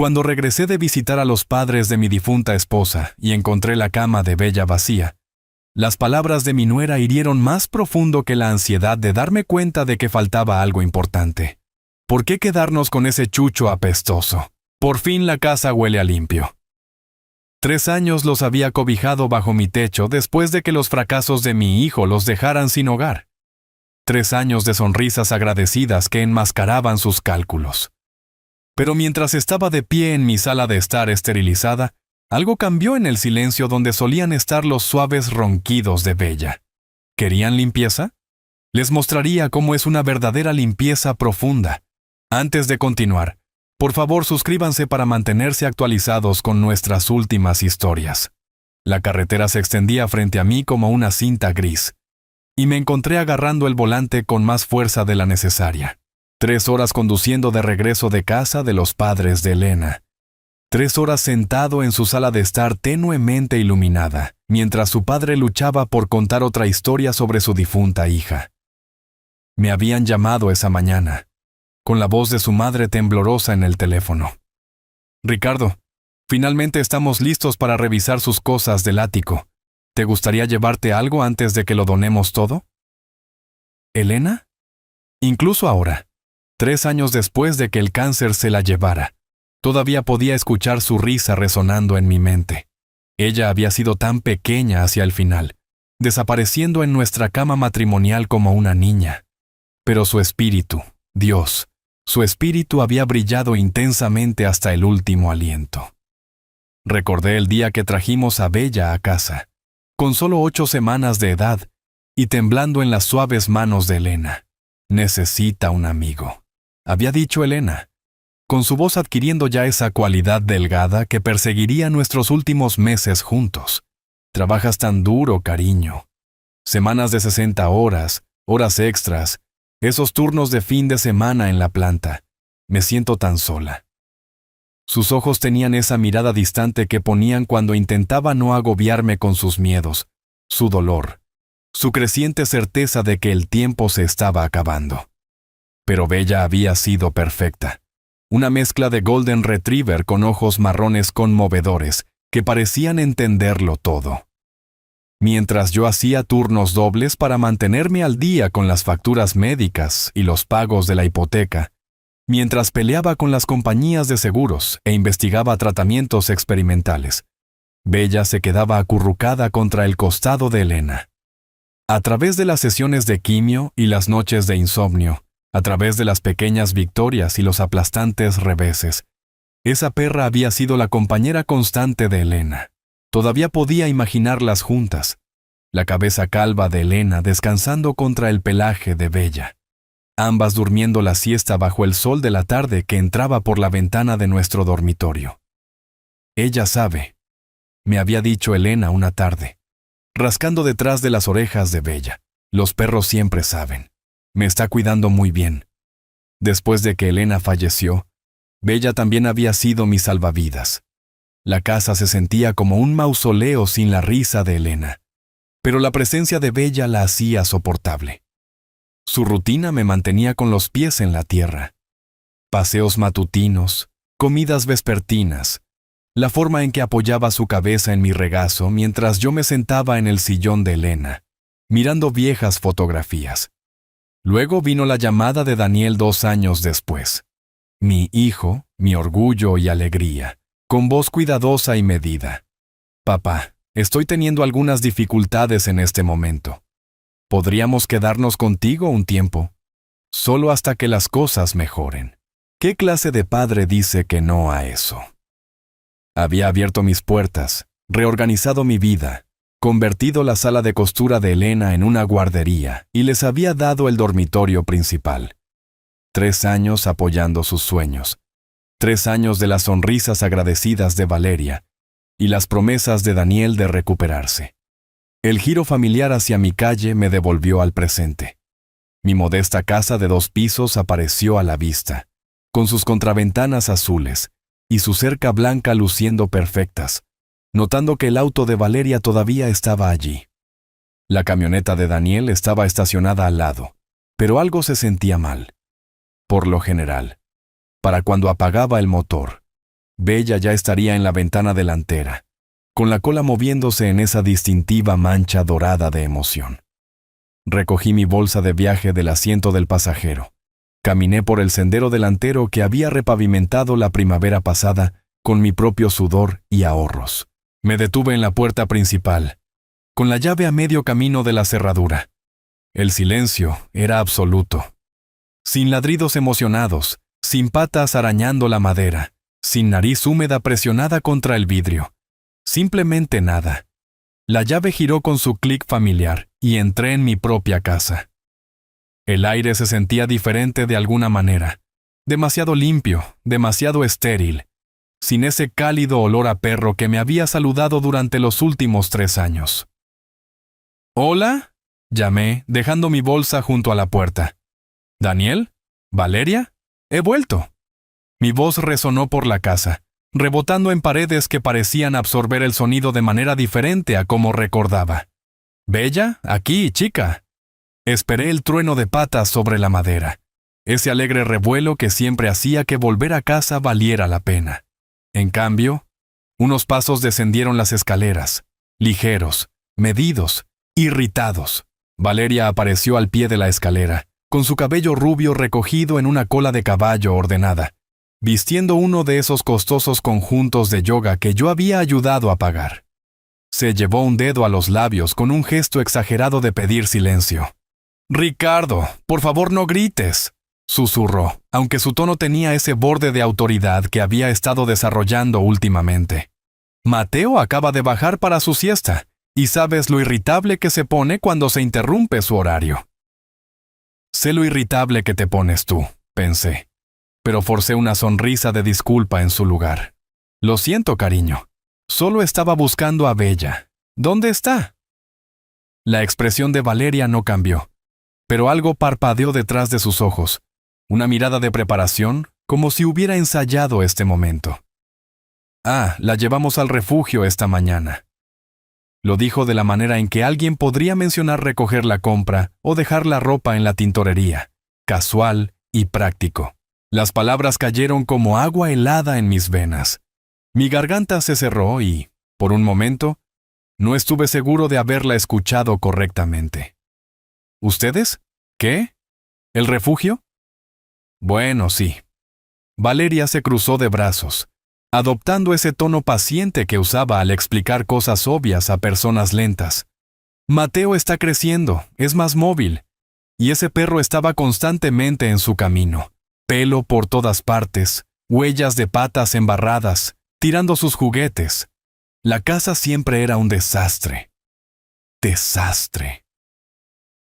Cuando regresé de visitar a los padres de mi difunta esposa y encontré la cama de Bella vacía, las palabras de mi nuera hirieron más profundo que la ansiedad de darme cuenta de que faltaba algo importante. ¿Por qué quedarnos con ese chucho apestoso? Por fin la casa huele a limpio. 3 años los había cobijado bajo mi techo después de que los fracasos de mi hijo los dejaran sin hogar. 3 años de sonrisas agradecidas que enmascaraban sus cálculos. Pero mientras estaba de pie en mi sala de estar esterilizada, algo cambió en el silencio donde solían estar los suaves ronquidos de Bella. ¿Querían limpieza? Les mostraría cómo es una verdadera limpieza profunda. Antes de continuar, por favor suscríbanse para mantenerse actualizados con nuestras últimas historias. La carretera se extendía frente a mí como una cinta gris, y me encontré agarrando el volante con más fuerza de la necesaria. 3 horas conduciendo de regreso de casa de los padres de Elena. 3 horas sentado en su sala de estar tenuemente iluminada, mientras su padre luchaba por contar otra historia sobre su difunta hija. Me habían llamado esa mañana, con la voz de su madre temblorosa en el teléfono. «Ricardo, finalmente estamos listos para revisar sus cosas del ático. ¿Te gustaría llevarte algo antes de que lo donemos todo?» ¿Elena? Incluso ahora, 3 años después de que el cáncer se la llevara, todavía podía escuchar su risa resonando en mi mente. Ella había sido tan pequeña hacia el final, desapareciendo en nuestra cama matrimonial como una niña. Pero su espíritu, Dios, su espíritu había brillado intensamente hasta el último aliento. Recordé el día que trajimos a Bella a casa, con solo 8 semanas de edad, y temblando en las suaves manos de Elena. «Necesita un amigo», había dicho Elena, con su voz adquiriendo ya esa cualidad delgada que perseguiría nuestros últimos meses juntos. «Trabajas tan duro, cariño. Semanas de 60 horas, horas extras, esos turnos de fin de semana en la planta. Me siento tan sola». Sus ojos tenían esa mirada distante que ponían cuando intentaba no agobiarme con sus miedos, su dolor, su creciente certeza de que el tiempo se estaba acabando. Pero Bella había sido perfecta. Una mezcla de Golden Retriever con ojos marrones conmovedores que parecían entenderlo todo. Mientras yo hacía turnos dobles para mantenerme al día con las facturas médicas y los pagos de la hipoteca, mientras peleaba con las compañías de seguros e investigaba tratamientos experimentales, Bella se quedaba acurrucada contra el costado de Elena. A través de las sesiones de quimio y las noches de insomnio, a través de las pequeñas victorias y los aplastantes reveses, esa perra había sido la compañera constante de Elena. Todavía podía imaginarlas juntas, la cabeza calva de Elena descansando contra el pelaje de Bella, ambas durmiendo la siesta bajo el sol de la tarde que entraba por la ventana de nuestro dormitorio. «Ella sabe», me había dicho Elena una tarde, rascando detrás de las orejas de Bella. «Los perros siempre saben. Me está cuidando muy bien». Después de que Elena falleció, Bella también había sido mi salvavidas. La casa se sentía como un mausoleo sin la risa de Elena, pero la presencia de Bella la hacía soportable. Su rutina me mantenía con los pies en la tierra. Paseos matutinos, comidas vespertinas, la forma en que apoyaba su cabeza en mi regazo mientras yo me sentaba en el sillón de Elena, mirando viejas fotografías. Luego vino la llamada de Daniel 2 años después. Mi hijo, mi orgullo y alegría, con voz cuidadosa y medida. «Papá, estoy teniendo algunas dificultades en este momento. ¿Podríamos quedarnos contigo un tiempo? Solo hasta que las cosas mejoren». ¿Qué clase de padre dice que no a eso? Había abierto mis puertas, reorganizado mi vida, convertido la sala de costura de Elena en una guardería y les había dado el dormitorio principal. 3 años apoyando sus sueños. 3 años de las sonrisas agradecidas de Valeria y las promesas de Daniel de recuperarse. El giro familiar hacia mi calle me devolvió al presente. Mi modesta casa de 2 pisos apareció a la vista, con sus contraventanas azules y su cerca blanca luciendo perfectas, notando que el auto de Valeria todavía estaba allí. La camioneta de Daniel estaba estacionada al lado, pero algo se sentía mal. Por lo general, para cuando apagaba el motor, Bella ya estaría en la ventana delantera, con la cola moviéndose en esa distintiva mancha dorada de emoción. Recogí mi bolsa de viaje del asiento del pasajero. Caminé por el sendero delantero que había repavimentado la primavera pasada con mi propio sudor y ahorros. Me detuve en la puerta principal, con la llave a medio camino de la cerradura. El silencio era absoluto. Sin ladridos emocionados, sin patas arañando la madera, sin nariz húmeda presionada contra el vidrio. Simplemente nada. La llave giró con su clic familiar y entré en mi propia casa. El aire se sentía diferente de alguna manera. Demasiado limpio, demasiado estéril, sin ese cálido olor a perro que me había saludado durante los últimos 3 años. «¿Hola?», llamé, dejando mi bolsa junto a la puerta. «¿Daniel? ¿Valeria? He vuelto». Mi voz resonó por la casa, rebotando en paredes que parecían absorber el sonido de manera diferente a como recordaba. «¿Bella? Aquí, chica». Esperé el trueno de patas sobre la madera, ese alegre revuelo que siempre hacía que volver a casa valiera la pena. En cambio, unos pasos descendieron las escaleras, ligeros, medidos, irritados. Valeria apareció al pie de la escalera, con su cabello rubio recogido en una cola de caballo ordenada, vistiendo uno de esos costosos conjuntos de yoga que yo había ayudado a pagar. Se llevó un dedo a los labios con un gesto exagerado de pedir silencio. «Ricardo, por favor no grites», susurró, aunque su tono tenía ese borde de autoridad que había estado desarrollando últimamente. «Mateo acaba de bajar para su siesta, y sabes lo irritable que se pone cuando se interrumpe su horario». «Sé lo irritable que te pones tú», pensé, pero forcé una sonrisa de disculpa en su lugar. «Lo siento, cariño. Solo estaba buscando a Bella. ¿Dónde está?» La expresión de Valeria no cambió, pero algo parpadeó detrás de sus ojos, una mirada de preparación, como si hubiera ensayado este momento. «Ah, la llevamos al refugio esta mañana». Lo dijo de la manera en que alguien podría mencionar recoger la compra o dejar la ropa en la tintorería, casual y práctico. Las palabras cayeron como agua helada en mis venas. Mi garganta se cerró y, por un momento, no estuve seguro de haberla escuchado correctamente. ¿Ustedes? ¿Qué? ¿El refugio? Bueno, sí. Valeria se cruzó de brazos, adoptando ese tono paciente que usaba al explicar cosas obvias a personas lentas. Mateo está creciendo, es más móvil, y ese perro estaba constantemente en su camino. Pelo por todas partes, huellas de patas embarradas, tirando sus juguetes. La casa siempre era un desastre. Desastre.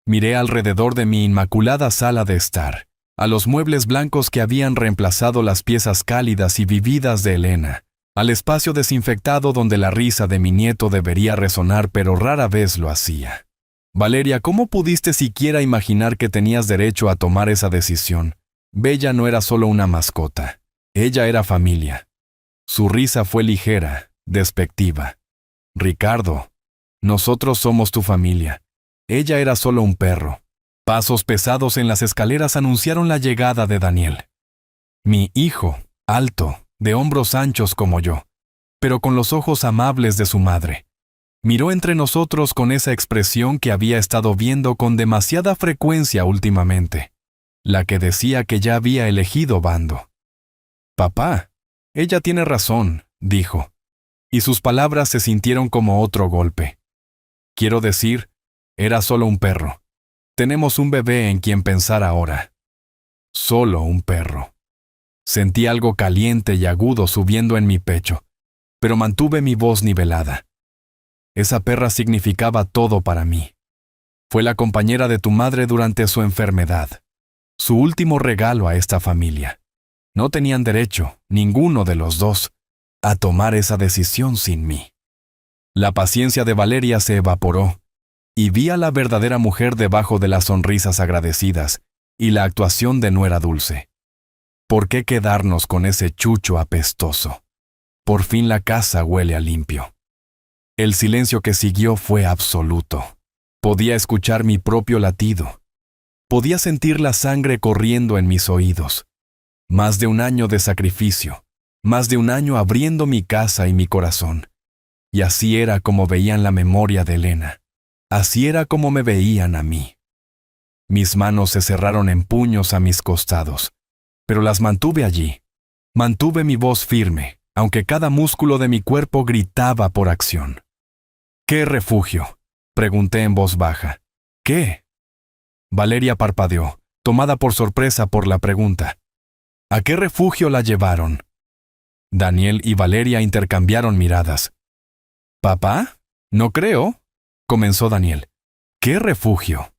Miré alrededor de mi inmaculada sala de estar, a los muebles blancos que habían reemplazado las piezas cálidas y vividas de Elena, al espacio desinfectado donde la risa de mi nieto debería resonar pero rara vez lo hacía. Valeria, ¿cómo pudiste siquiera imaginar que tenías derecho a tomar esa decisión? Bella no era solo una mascota, ella era familia. Su risa fue ligera, despectiva. Ricardo, nosotros somos tu familia. Ella era solo un perro. Pasos pesados en las escaleras anunciaron la llegada de Daniel. Mi hijo, alto, de hombros anchos como yo, pero con los ojos amables de su madre. Miró entre nosotros con esa expresión que había estado viendo con demasiada frecuencia últimamente, la que decía que ya había elegido bando. «Papá, ella tiene razón», dijo, y sus palabras se sintieron como otro golpe. Quiero decir, era solo un perro. Tenemos un bebé en quien pensar ahora. Solo un perro. Sentí algo caliente y agudo subiendo en mi pecho, pero mantuve mi voz nivelada. Esa perra significaba todo para mí. Fue la compañera de tu madre durante su enfermedad, su último regalo a esta familia. No tenían derecho, ninguno de los dos, a tomar esa decisión sin mí. La paciencia de Valeria se evaporó, y vi a la verdadera mujer debajo de las sonrisas agradecidas y la actuación de nuera Dulce. ¿Por qué quedarnos con ese chucho apestoso? Por fin la casa huele a limpio. El silencio que siguió fue absoluto. Podía escuchar mi propio latido. Podía sentir la sangre corriendo en mis oídos. Más de un año de sacrificio, más de un año abriendo mi casa y mi corazón. Y así era como veían la memoria de Elena. Así era como me veían a mí. Mis manos se cerraron en puños a mis costados, pero las mantuve allí. Mantuve mi voz firme, aunque cada músculo de mi cuerpo gritaba por acción. ¿Qué refugio?, pregunté en voz baja. ¿Qué? Valeria parpadeó, tomada por sorpresa por la pregunta. ¿A qué refugio la llevaron? Daniel y Valeria intercambiaron miradas. ¿Papá? No creo, comenzó Daniel. ¿Qué refugio?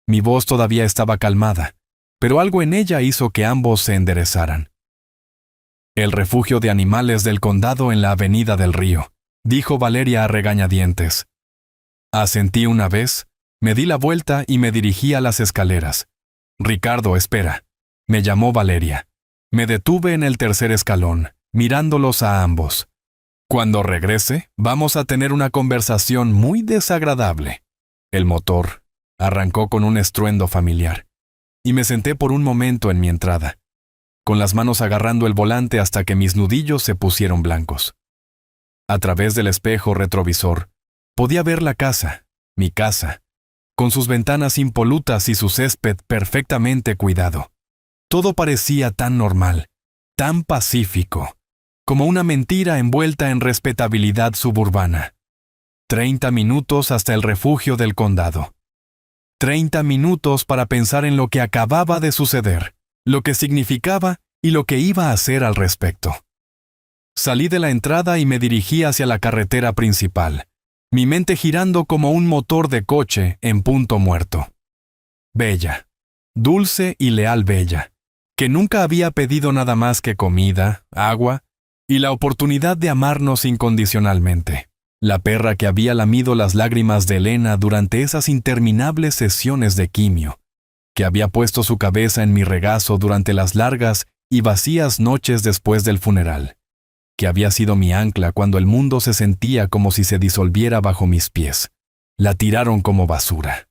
Mi voz todavía estaba calmada, pero algo en ella hizo que ambos se enderezaran. El refugio de animales del condado en la avenida del río, dijo Valeria a regañadientes. Asentí una vez, me di la vuelta y me dirigí a las escaleras. Ricardo, espera, me llamó Valeria. Me detuve en el tercer escalón, mirándolos a ambos. Cuando regrese, vamos a tener una conversación muy desagradable. El motor arrancó con un estruendo familiar, y me senté por un momento en mi entrada, con las manos agarrando el volante hasta que mis nudillos se pusieron blancos. A través del espejo retrovisor, podía ver la casa, mi casa, con sus ventanas impolutas y su césped perfectamente cuidado. Todo parecía tan normal, tan pacífico, como una mentira envuelta en respetabilidad suburbana. 30 minutos hasta el refugio del condado. 30 minutos para pensar en lo que acababa de suceder, lo que significaba y lo que iba a hacer al respecto. Salí de la entrada y me dirigí hacia la carretera principal, mi mente girando como un motor de coche en punto muerto. Bella, dulce y leal Bella, que nunca había pedido nada más que comida, agua y la oportunidad de amarnos incondicionalmente. La perra que había lamido las lágrimas de Elena durante esas interminables sesiones de quimio, que había puesto su cabeza en mi regazo durante las largas y vacías noches después del funeral, que había sido mi ancla cuando el mundo se sentía como si se disolviera bajo mis pies. La tiraron como basura.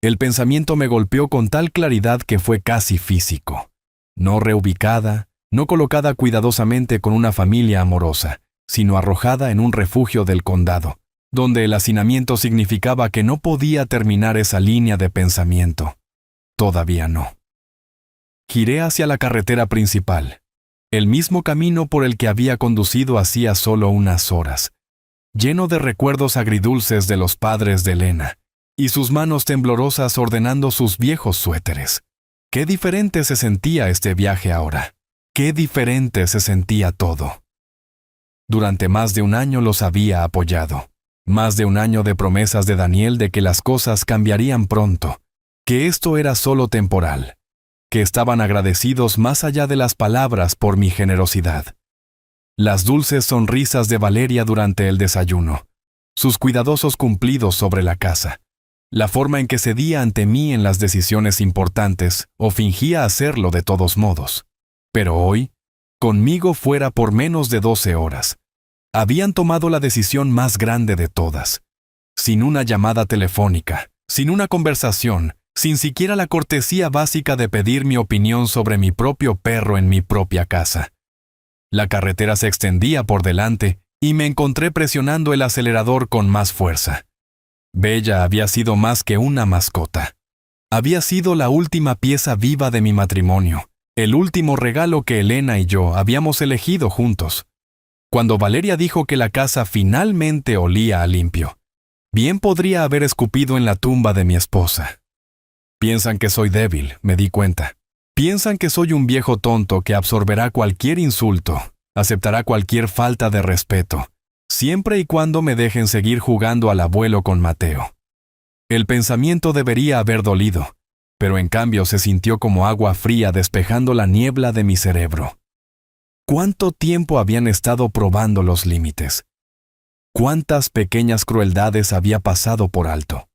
El pensamiento me golpeó con tal claridad que fue casi físico. No reubicada, no colocada cuidadosamente con una familia amorosa, sino arrojada en un refugio del condado, donde el hacinamiento significaba que no podía terminar esa línea de pensamiento. Todavía no. Giré hacia la carretera principal, el mismo camino por el que había conducido hacía solo unas horas, lleno de recuerdos agridulces de los padres de Elena, y sus manos temblorosas ordenando sus viejos suéteres. Qué diferente se sentía este viaje ahora. Qué diferente se sentía todo. Durante más de un año los había apoyado. Más de un año de promesas de Daniel de que las cosas cambiarían pronto, que esto era solo temporal, que estaban agradecidos más allá de las palabras por mi generosidad. Las dulces sonrisas de Valeria durante el desayuno, sus cuidadosos cumplidos sobre la casa, la forma en que cedía ante mí en las decisiones importantes o fingía hacerlo de todos modos. Pero hoy, conmigo fuera por menos de 12 horas, habían tomado la decisión más grande de todas. Sin una llamada telefónica, sin una conversación, sin siquiera la cortesía básica de pedir mi opinión sobre mi propio perro en mi propia casa. La carretera se extendía por delante y me encontré presionando el acelerador con más fuerza. Bella había sido más que una mascota. Había sido la última pieza viva de mi matrimonio, el último regalo que Elena y yo habíamos elegido juntos. Cuando Valeria dijo que la casa finalmente olía a limpio, bien podría haber escupido en la tumba de mi esposa. Piensan que soy débil, me di cuenta. Piensan que soy un viejo tonto que absorberá cualquier insulto, aceptará cualquier falta de respeto, siempre y cuando me dejen seguir jugando al abuelo con Mateo. El pensamiento debería haber dolido, pero en cambio se sintió como agua fría despejando la niebla de mi cerebro. ¿Cuánto tiempo habían estado probando los límites? ¿Cuántas pequeñas crueldades había pasado por alto?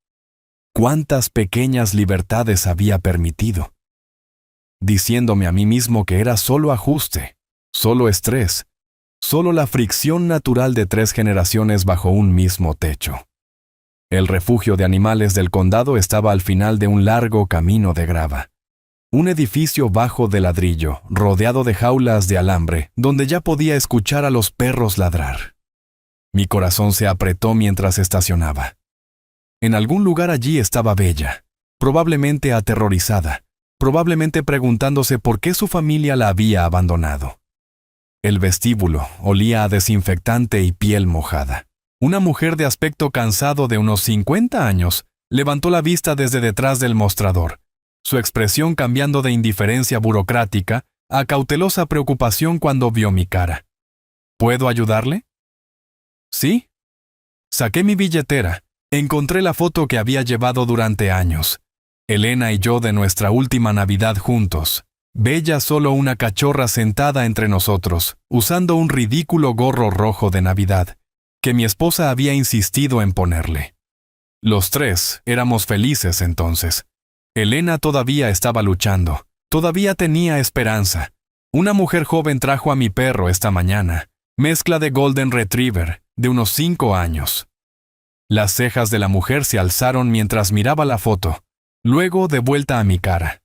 ¿Cuántas pequeñas libertades había permitido? Diciéndome a mí mismo que era solo ajuste, solo estrés, solo la fricción natural de 3 generaciones bajo un mismo techo. El refugio de animales del condado estaba al final de un largo camino de grava. Un edificio bajo de ladrillo, rodeado de jaulas de alambre, donde ya podía escuchar a los perros ladrar. Mi corazón se apretó mientras estacionaba. En algún lugar allí estaba Bella, probablemente aterrorizada, probablemente preguntándose por qué su familia la había abandonado. El vestíbulo olía a desinfectante y piel mojada. Una mujer de aspecto cansado de unos 50 años levantó la vista desde detrás del mostrador, su expresión cambiando de indiferencia burocrática a cautelosa preocupación cuando vio mi cara. ¿Puedo ayudarle? ¿Sí? Saqué mi billetera. Encontré la foto que había llevado durante años. Elena y yo de nuestra última Navidad juntos. Bella solo una cachorra sentada entre nosotros, usando un ridículo gorro rojo de Navidad, que mi esposa había insistido en ponerle. Los tres éramos felices entonces. Elena todavía estaba luchando, todavía tenía esperanza. Una mujer joven trajo a mi perro esta mañana, mezcla de Golden Retriever, de unos 5 años. Las cejas de la mujer se alzaron mientras miraba la foto, luego de vuelta a mi cara.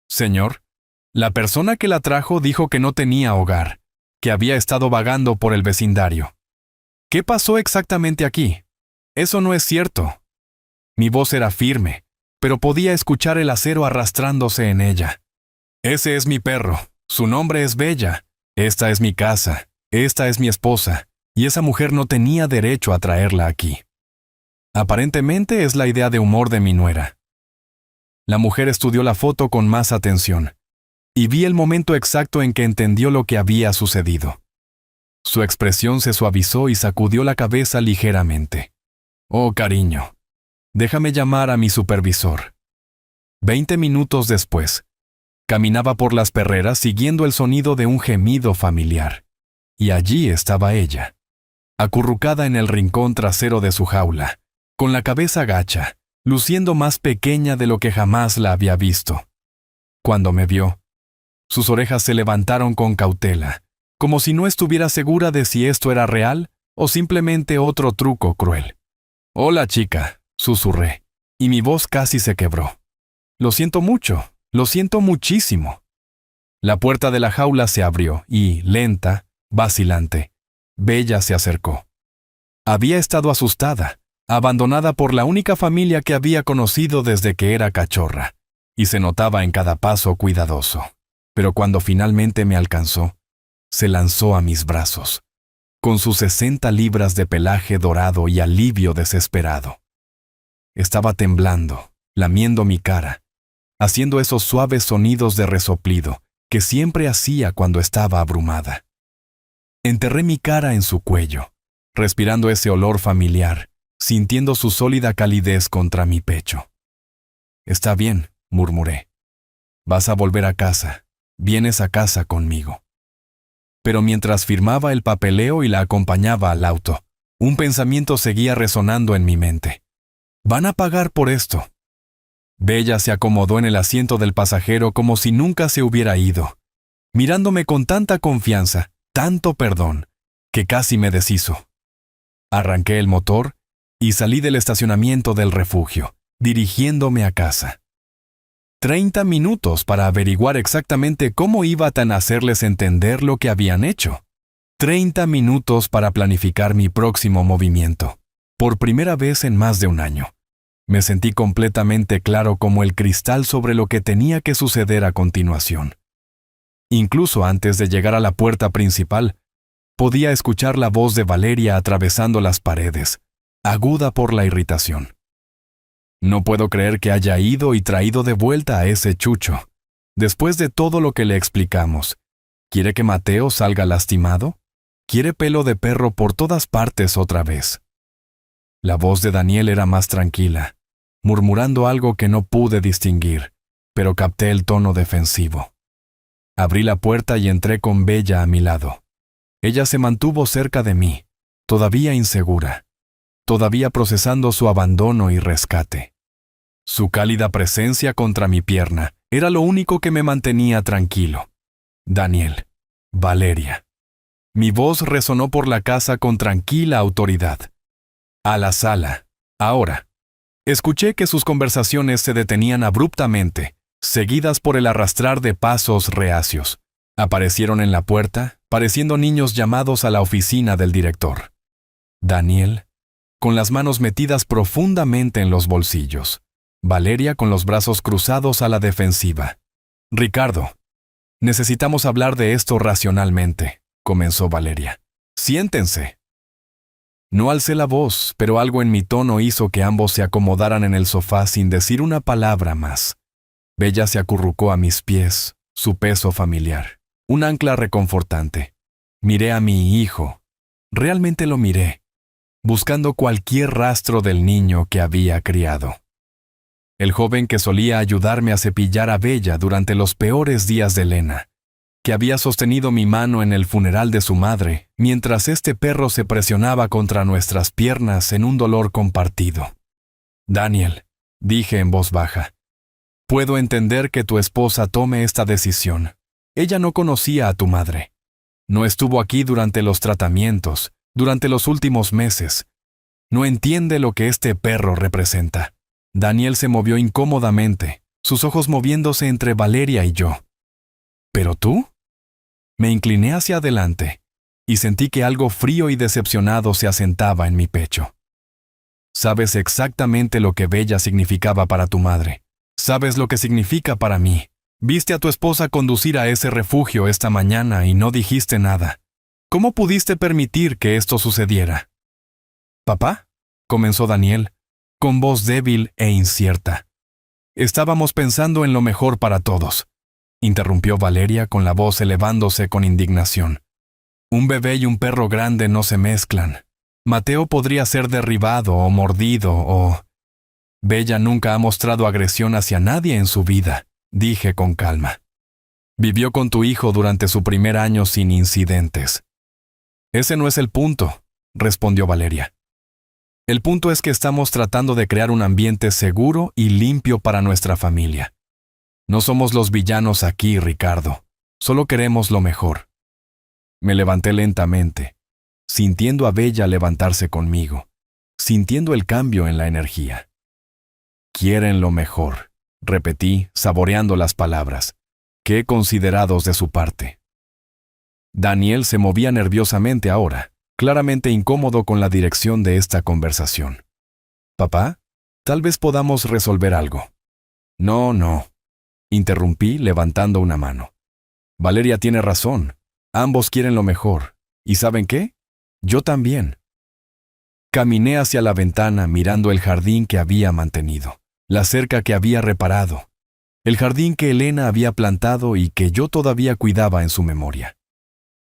Señor, la persona que la trajo dijo que no tenía hogar, que había estado vagando por el vecindario. ¿Qué pasó exactamente aquí? Eso no es cierto. Mi voz era firme, pero podía escuchar el acero arrastrándose en ella. Ese es mi perro, su nombre es Bella, esta es mi casa, esta es mi esposa, y esa mujer no tenía derecho a traerla aquí. Aparentemente es la idea de humor de mi nuera. La mujer estudió la foto con más atención, y vi el momento exacto en que entendió lo que había sucedido. Su expresión se suavizó y sacudió la cabeza ligeramente. Oh, cariño, déjame llamar a mi supervisor. 20 minutos después, caminaba por las perreras siguiendo el sonido de un gemido familiar. Y allí estaba ella, acurrucada en el rincón trasero de su jaula, con la cabeza gacha, luciendo más pequeña de lo que jamás la había visto. Cuando me vio, sus orejas se levantaron con cautela, como si no estuviera segura de si esto era real o simplemente otro truco cruel. «Hola, chica», susurré, y mi voz casi se quebró. «Lo siento mucho, lo siento muchísimo». La puerta de la jaula se abrió y, lenta, vacilante, Bella se acercó. Había estado asustada, abandonada por la única familia que había conocido desde que era cachorra, y se notaba en cada paso cuidadoso. Pero cuando finalmente me alcanzó, se lanzó a mis brazos, con sus 60 libras de pelaje dorado y alivio desesperado. Estaba temblando, lamiendo mi cara, haciendo esos suaves sonidos de resoplido que siempre hacía cuando estaba abrumada. Enterré mi cara en su cuello, respirando ese olor familiar, sintiendo su sólida calidez contra mi pecho. «Está bien», murmuré. «Vas a volver a casa. Vienes a casa conmigo». Pero mientras firmaba el papeleo y la acompañaba al auto, un pensamiento seguía resonando en mi mente. «Van a pagar por esto». Bella se acomodó en el asiento del pasajero como si nunca se hubiera ido, mirándome con tanta confianza, tanto perdón, que casi me deshizo. Arranqué el motor y salí del estacionamiento del refugio, dirigiéndome a casa. 30 minutos para averiguar exactamente cómo iba tan a hacerles entender lo que habían hecho. 30 minutos para planificar mi próximo movimiento. Por primera vez en más de un año. Me sentí completamente claro como el cristal sobre lo que tenía que suceder a continuación. Incluso antes de llegar a la puerta principal, podía escuchar la voz de Valeria atravesando las paredes, aguda por la irritación. No puedo creer que haya ido y traído de vuelta a ese chucho. Después de todo lo que le explicamos, ¿quiere que Mateo salga lastimado? ¿Quiere pelo de perro por todas partes otra vez? La voz de Daniel era más tranquila, murmurando algo que no pude distinguir, pero capté el tono defensivo. Abrí la puerta y entré con Bella a mi lado. Ella se mantuvo cerca de mí, todavía insegura, todavía procesando su abandono y rescate. Su cálida presencia contra mi pierna era lo único que me mantenía tranquilo. Daniel, Valeria. Mi voz resonó por la casa con tranquila autoridad. A la sala, ahora. Escuché que sus conversaciones se detenían abruptamente, seguidas por el arrastrar de pasos reacios. Aparecieron en la puerta, pareciendo niños llamados a la oficina del director. Daniel, con las manos metidas profundamente en los bolsillos. Valeria con los brazos cruzados a la defensiva. Ricardo, necesitamos hablar de esto racionalmente, comenzó Valeria. Siéntense. No alcé la voz, pero algo en mi tono hizo que ambos se acomodaran en el sofá sin decir una palabra más. Bella se acurrucó a mis pies, su peso familiar, un ancla reconfortante. Miré a mi hijo. Realmente lo miré, buscando cualquier rastro del niño que había criado. El joven que solía ayudarme a cepillar a Bella durante los peores días de Elena, que había sostenido mi mano en el funeral de su madre, mientras este perro se presionaba contra nuestras piernas en un dolor compartido. Daniel, dije en voz baja, puedo entender que tu esposa tome esta decisión. Ella no conocía a tu madre. No estuvo aquí durante los tratamientos, durante los últimos meses. No entiende lo que este perro representa. Daniel se movió incómodamente, sus ojos moviéndose entre Valeria y yo. ¿Pero tú? Me incliné hacia adelante y sentí que algo frío y decepcionado se asentaba en mi pecho. Sabes exactamente lo que Bella significaba para tu madre. Sabes lo que significa para mí. Viste a tu esposa conducir a ese refugio esta mañana y no dijiste nada. ¿Cómo pudiste permitir que esto sucediera? ¿Papá?, comenzó Daniel, con voz débil e incierta. Estábamos pensando en lo mejor para todos, interrumpió Valeria con la voz elevándose con indignación. Un bebé y un perro grande no se mezclan. Mateo podría ser derribado o mordido o... Bella nunca ha mostrado agresión hacia nadie en su vida, dije con calma. Vivió con tu hijo durante su primer año sin incidentes. Ese no es el punto, respondió Valeria. El punto es que estamos tratando de crear un ambiente seguro y limpio para nuestra familia. No somos los villanos aquí, Ricardo. Solo queremos lo mejor. Me levanté lentamente, sintiendo a Bella levantarse conmigo, sintiendo el cambio en la energía. Quieren lo mejor, repetí, saboreando las palabras. Qué considerados de su parte. Daniel se movía nerviosamente ahora, claramente incómodo con la dirección de esta conversación. «Papá, tal vez podamos resolver algo». No, interrumpí levantando una mano. Valeria tiene razón. Ambos quieren lo mejor. ¿Y saben qué? Yo también. Caminé hacia la ventana mirando el jardín que había mantenido, la cerca que había reparado, el jardín que Elena había plantado y que yo todavía cuidaba en su memoria.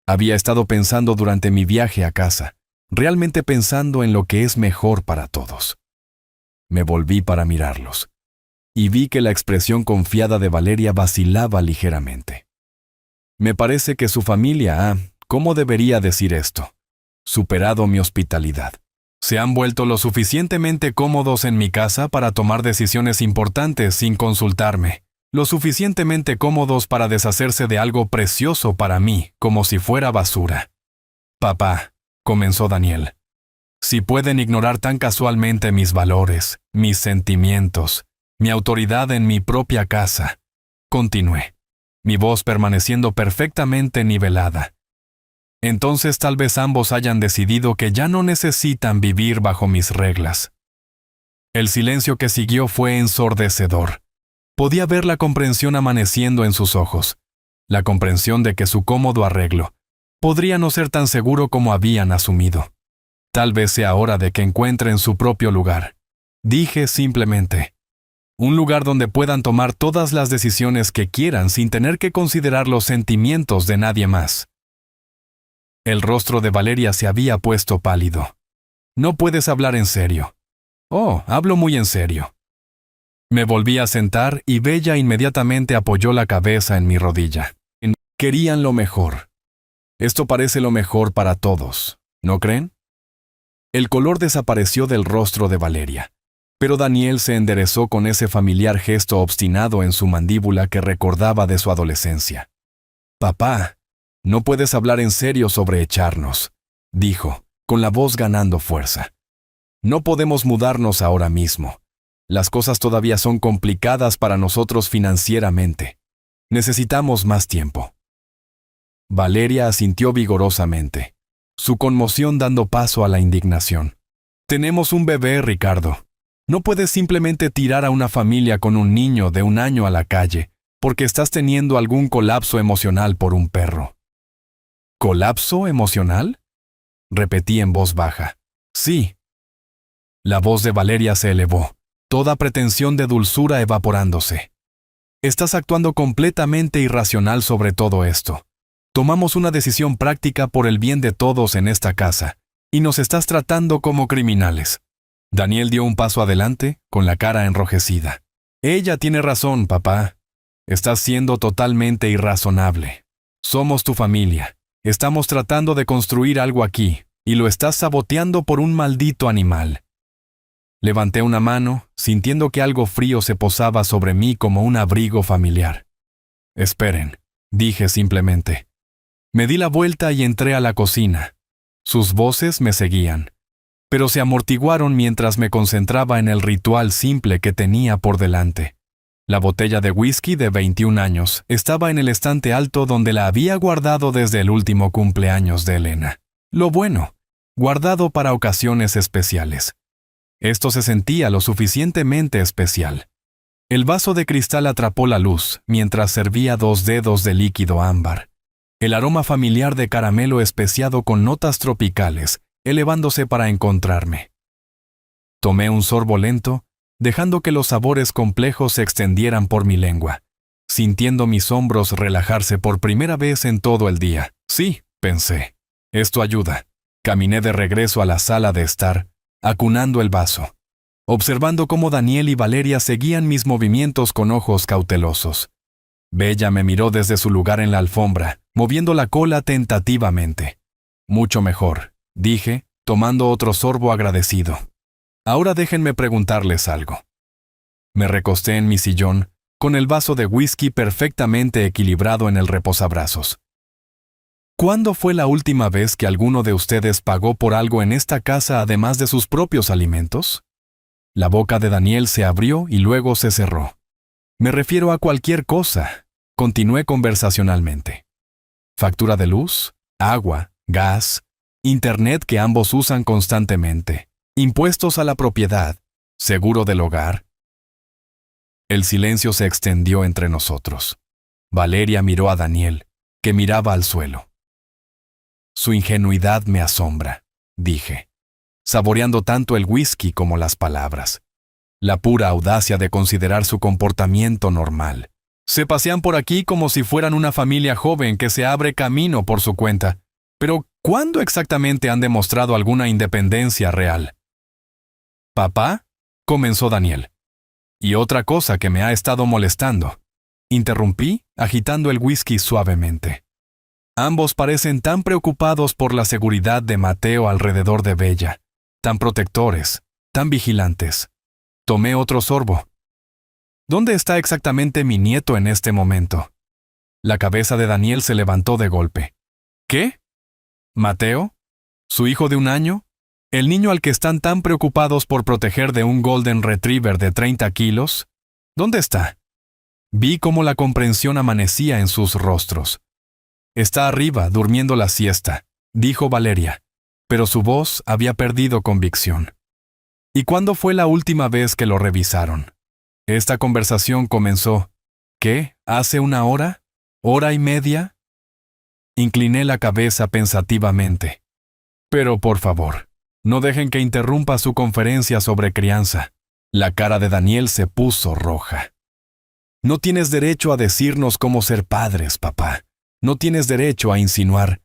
Había estado pensando durante mi viaje a casa, realmente pensando en lo que es mejor para todos. Me volví para mirarlos, y vi que la expresión confiada de Valeria vacilaba ligeramente. Me parece que su familia ha, ¿cómo debería decir esto?, superado mi hospitalidad. Se han vuelto lo suficientemente cómodos en mi casa para tomar decisiones importantes sin consultarme. Lo suficientemente cómodos para deshacerse de algo precioso para mí, como si fuera basura. Papá, comenzó Daniel, si pueden ignorar tan casualmente mis valores, mis sentimientos, mi autoridad en mi propia casa. Continué, mi voz permaneciendo perfectamente nivelada. Entonces tal vez ambos hayan decidido que ya no necesitan vivir bajo mis reglas. El silencio que siguió fue ensordecedor. Podía ver la comprensión amaneciendo en sus ojos, la comprensión de que su cómodo arreglo podría no ser tan seguro como habían asumido. Tal vez sea hora de que encuentren su propio lugar. Dije simplemente, un lugar donde puedan tomar todas las decisiones que quieran sin tener que considerar los sentimientos de nadie más. El rostro de Valeria se había puesto pálido. No puedes hablar en serio. Oh, hablo muy en serio. Me volví a sentar y Bella inmediatamente apoyó la cabeza en mi rodilla. Querían lo mejor. Esto parece lo mejor para todos, ¿no creen? El color desapareció del rostro de Valeria, pero Daniel se enderezó con ese familiar gesto obstinado en su mandíbula que recordaba de su adolescencia. Papá, no puedes hablar en serio sobre echarnos, dijo, con la voz ganando fuerza. No podemos mudarnos ahora mismo. Las cosas todavía son complicadas para nosotros financieramente. Necesitamos más tiempo. Valeria asintió vigorosamente, su conmoción dando paso a la indignación. Tenemos un bebé, Ricardo. No puedes simplemente tirar a una familia con un niño de 1 año a la calle porque estás teniendo algún colapso emocional por un perro. ¿Colapso emocional?, repetí en voz baja. Sí. La voz de Valeria se elevó, toda pretensión de dulzura evaporándose. Estás actuando completamente irracional sobre todo esto. Tomamos una decisión práctica por el bien de todos en esta casa, y nos estás tratando como criminales. Daniel dio un paso adelante, con la cara enrojecida. Ella tiene razón, papá. Estás siendo totalmente irrazonable. Somos tu familia. Estamos tratando de construir algo aquí, y lo estás saboteando por un maldito animal. Levanté una mano, sintiendo que algo frío se posaba sobre mí como un abrigo familiar. Esperen, dije simplemente. Me di la vuelta y entré a la cocina. Sus voces me seguían, pero se amortiguaron mientras me concentraba en el ritual simple que tenía por delante. La botella de whisky de 21 años estaba en el estante alto donde la había guardado desde el último cumpleaños de Elena. Lo bueno, guardado para ocasiones especiales. Esto se sentía lo suficientemente especial. El vaso de cristal atrapó la luz mientras servía 2 dedos de líquido ámbar. El aroma familiar de caramelo especiado con notas tropicales, elevándose para encontrarme. Tomé un sorbo lento, dejando que los sabores complejos se extendieran por mi lengua, sintiendo mis hombros relajarse por primera vez en todo el día. Sí, pensé. Esto ayuda. Caminé de regreso a la sala de estar, acunando el vaso, observando cómo Daniel y Valeria seguían mis movimientos con ojos cautelosos. Bella me miró desde su lugar en la alfombra, moviendo la cola tentativamente. Mucho mejor, dije, tomando otro sorbo agradecido. Ahora déjenme preguntarles algo. Me recosté en mi sillón, con el vaso de whisky perfectamente equilibrado en el reposabrazos. ¿Cuándo fue la última vez que alguno de ustedes pagó por algo en esta casa además de sus propios alimentos? La boca de Daniel se abrió y luego se cerró. Me refiero a cualquier cosa, continué conversacionalmente. Factura de luz, agua, gas, internet que ambos usan constantemente, impuestos a la propiedad, seguro del hogar. El silencio se extendió entre nosotros. Valeria miró a Daniel, que miraba al suelo. Su ingenuidad me asombra, dije, saboreando tanto el whisky como las palabras. La pura audacia de considerar su comportamiento normal. Se pasean por aquí como si fueran una familia joven que se abre camino por su cuenta. Pero, ¿cuándo exactamente han demostrado alguna independencia real? «Papá», comenzó Daniel. «Y otra cosa que me ha estado molestando», interrumpí, agitando el whisky suavemente. Ambos parecen tan preocupados por la seguridad de Mateo alrededor de Bella, tan protectores, tan vigilantes. Tomé otro sorbo. ¿Dónde está exactamente mi nieto en este momento? La cabeza de Daniel se levantó de golpe. ¿Qué? ¿Mateo? ¿Su hijo de 1 año? ¿El niño al que están tan preocupados por proteger de un Golden Retriever de 30 kilos? ¿Dónde está? Vi cómo la comprensión amanecía en sus rostros. Está arriba, durmiendo la siesta, dijo Valeria, pero su voz había perdido convicción. ¿Y cuándo fue la última vez que lo revisaron? Esta conversación comenzó, ¿qué? ¿Hace 1 hora? ¿Hora y media? Incliné la cabeza pensativamente. Pero por favor, no dejen que interrumpa su conferencia sobre crianza. La cara de Daniel se puso roja. No tienes derecho a decirnos cómo ser padres, papá. No tienes derecho a insinuar.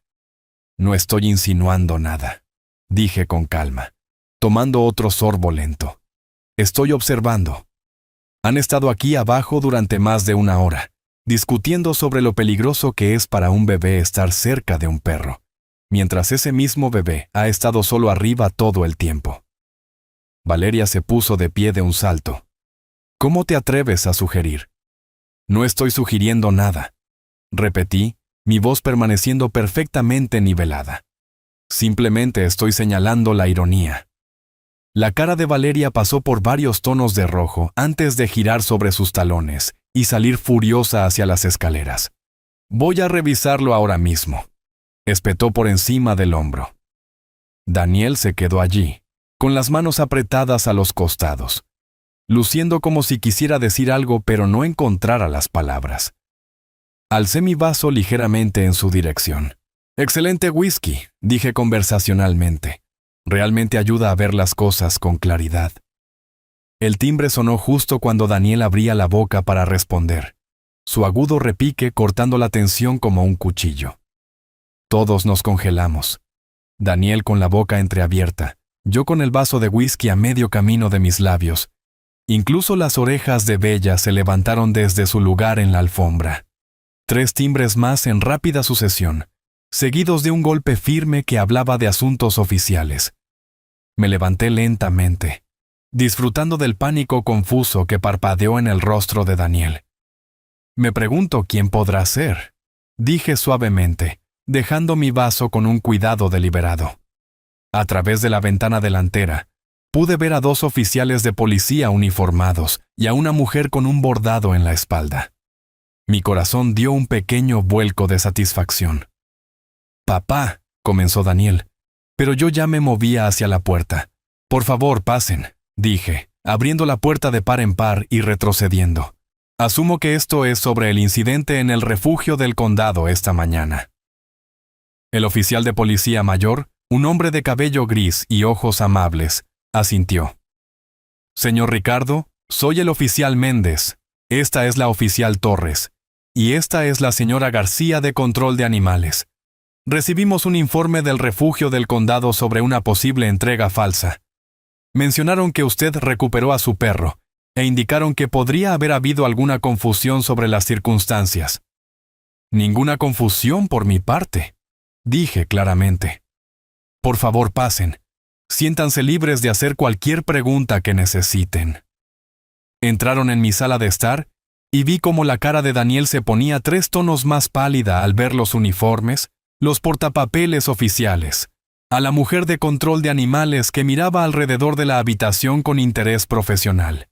No estoy insinuando nada, dije con calma, tomando otro sorbo lento. Estoy observando. Han estado aquí abajo durante más de 1 hora, discutiendo sobre lo peligroso que es para un bebé estar cerca de un perro, mientras ese mismo bebé ha estado solo arriba todo el tiempo. Valeria se puso de pie de un salto. ¿Cómo te atreves a sugerir? No estoy sugiriendo nada, repetí, mi voz permaneciendo perfectamente nivelada. Simplemente estoy señalando la ironía. La cara de Valeria pasó por varios tonos de rojo antes de girar sobre sus talones y salir furiosa hacia las escaleras. «Voy a revisarlo ahora mismo», espetó por encima del hombro. Daniel se quedó allí, con las manos apretadas a los costados, luciendo como si quisiera decir algo pero no encontrara las palabras. Alcé mi vaso ligeramente en su dirección. «Excelente whisky», dije conversacionalmente. «Realmente ayuda a ver las cosas con claridad». El timbre sonó justo cuando Daniel abría la boca para responder, su agudo repique cortando la tensión como un cuchillo. Todos nos congelamos. Daniel con la boca entreabierta, yo con el vaso de whisky a medio camino de mis labios. Incluso las orejas de Bella se levantaron desde su lugar en la alfombra. 3 timbres más en rápida sucesión, seguidos de un golpe firme que hablaba de asuntos oficiales. Me levanté lentamente, disfrutando del pánico confuso que parpadeó en el rostro de Daniel. «Me pregunto quién podrá ser», dije suavemente, dejando mi vaso con un cuidado deliberado. A través de la ventana delantera, pude ver a 2 oficiales de policía uniformados y a una mujer con un bordado en la espalda. Mi corazón dio un pequeño vuelco de satisfacción. «Papá», comenzó Daniel, pero yo ya me movía hacia la puerta. «Por favor, pasen», dije, abriendo la puerta de par en par y retrocediendo. «Asumo que esto es sobre el incidente en el refugio del condado esta mañana». El oficial de policía mayor, un hombre de cabello gris y ojos amables, asintió. «Señor Ricardo, soy el oficial Méndez. Esta es la oficial Torres. Y esta es la señora García de Control de Animales. Recibimos un informe del refugio del condado sobre una posible entrega falsa. Mencionaron que usted recuperó a su perro e indicaron que podría haber habido alguna confusión sobre las circunstancias». «Ninguna confusión por mi parte», dije claramente. «Por favor, pasen. Siéntanse libres de hacer cualquier pregunta que necesiten». Entraron en mi sala de estar y vi cómo la cara de Daniel se ponía 3 tonos más pálida al ver los uniformes, los portapapeles oficiales, a la mujer de control de animales que miraba alrededor de la habitación con interés profesional.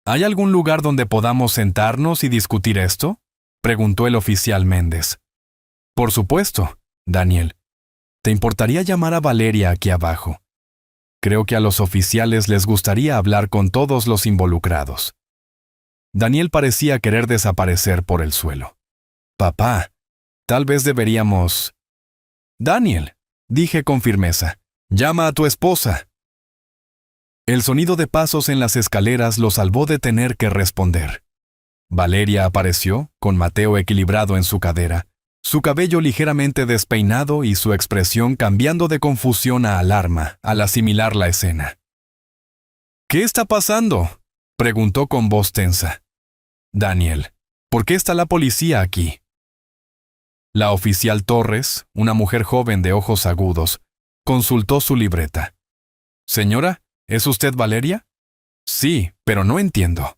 «¿Hay algún lugar donde podamos sentarnos y discutir esto?», preguntó el oficial Méndez. «Por supuesto, Daniel. ¿Te importaría llamar a Valeria aquí abajo? Creo que a los oficiales les gustaría hablar con todos los involucrados». Daniel parecía querer desaparecer por el suelo. «Papá, tal vez deberíamos...» «Daniel», dije con firmeza, «llama a tu esposa». El sonido de pasos en las escaleras lo salvó de tener que responder. Valeria apareció, con Mateo equilibrado en su cadera, su cabello ligeramente despeinado y su expresión cambiando de confusión a alarma al asimilar la escena. «¿Qué está pasando?», preguntó con voz tensa. «Daniel, ¿por qué está la policía aquí?». La oficial Torres, una mujer joven de ojos agudos, consultó su libreta. «Señora, ¿es usted Valeria?». «Sí, pero no entiendo».